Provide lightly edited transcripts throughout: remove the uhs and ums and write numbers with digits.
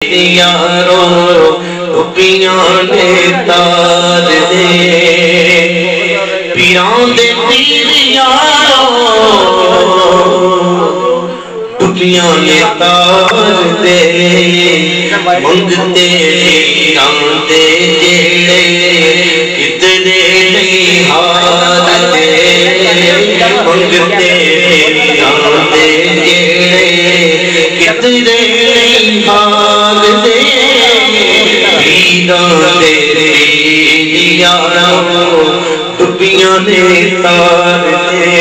یارو ٹوپیاں نے تار دے پیران دے پیر یارو ٹوپیاں نے تار دے منگتے پیران دے جیڑے کتنے نہیں ہار دے منگتے پیران دے جیڑے کتنے نہیں ہار دے پیران دے یارو ٹوپیاں نے تار دے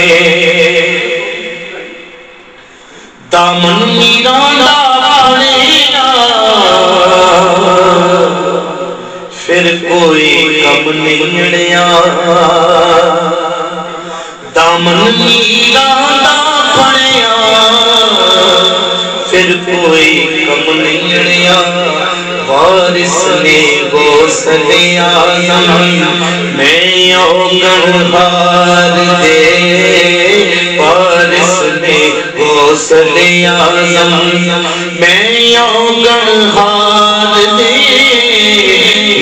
دامن میران دا پھڑیا پھر کوئی کم نہیں اڑیا دامن میران دا پھڑیا پھر کوئی کم نہیں اڑیا وارث نے غوث اعظم میں اوگن ہار دے وارث نے غوث اعظم میں اوگن ہار دے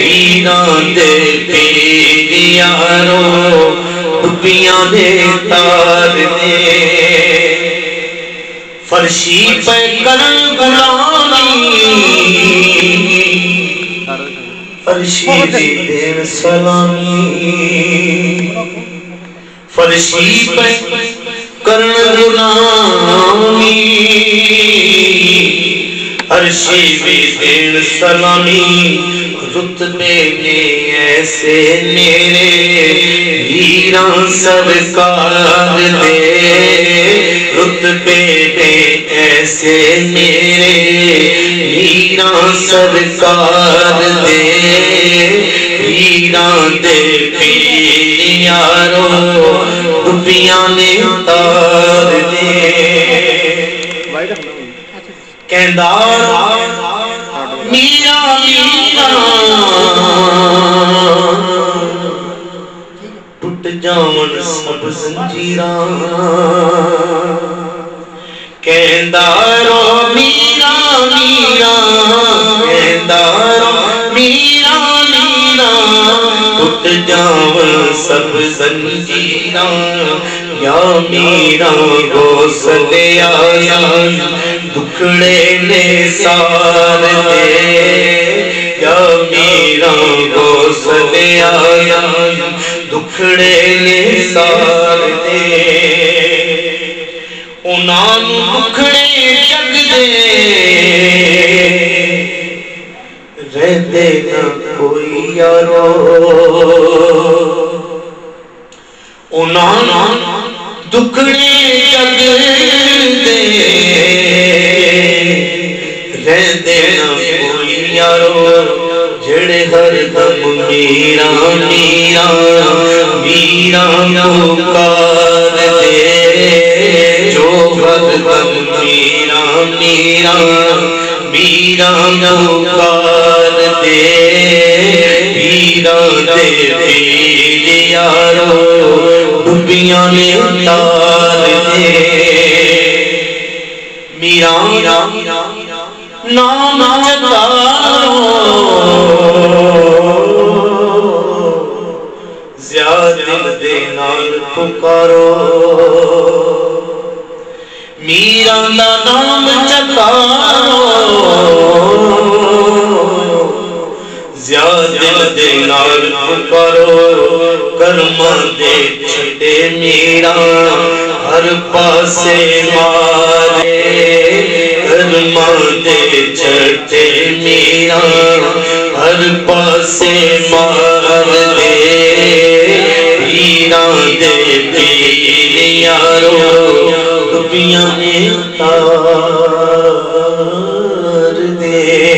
پیران دے پیر یارو ٹوپیاں دے تار دے فرشی پہ کرن غلامی فرشی دی دین سلامی فرشی پہ کرن غلامی فرشی دی دین سلامی رتبے نے ایسے میرے ہیران سرکار دے رتبے نے ایسے میرے ہیران سرکار دے ہیران دے پیر یارو ٹوپیاں نے تار دے کہندار میرا میرا ٹوٹ جاون سب زنجیراں کہندارو میرا میرا کہندارو میرا میرا ٹوٹ جاون سب زنجیراں یا میرا غوث اعظم دکھڑے نے سار دے یا میرا غوث اعظم دکھڑے نے سار دے انہاں دکھڑے جگ دے رہ دے نہ کوئی یارو انہاں دکھڑے جگ دے رہ دے نہ کوئی یارو جڑے ہر دم میرا میرا میرا پکار دے جو ہر دم میرا میرا میرا پکار دے پیران دے پیر یارو ٹوپیاں نے تار دے میرا نام چتارو زیادہ دل دے نال پکارو میرا نام چتارو زیادہ دل دے نال پکارو کرما دے چھٹے میرا ہر پاسے مارے کرما دے چھٹے میرا ہر پاسے مار دے پیران دے پیر یارو ٹوپیاں نے تار دے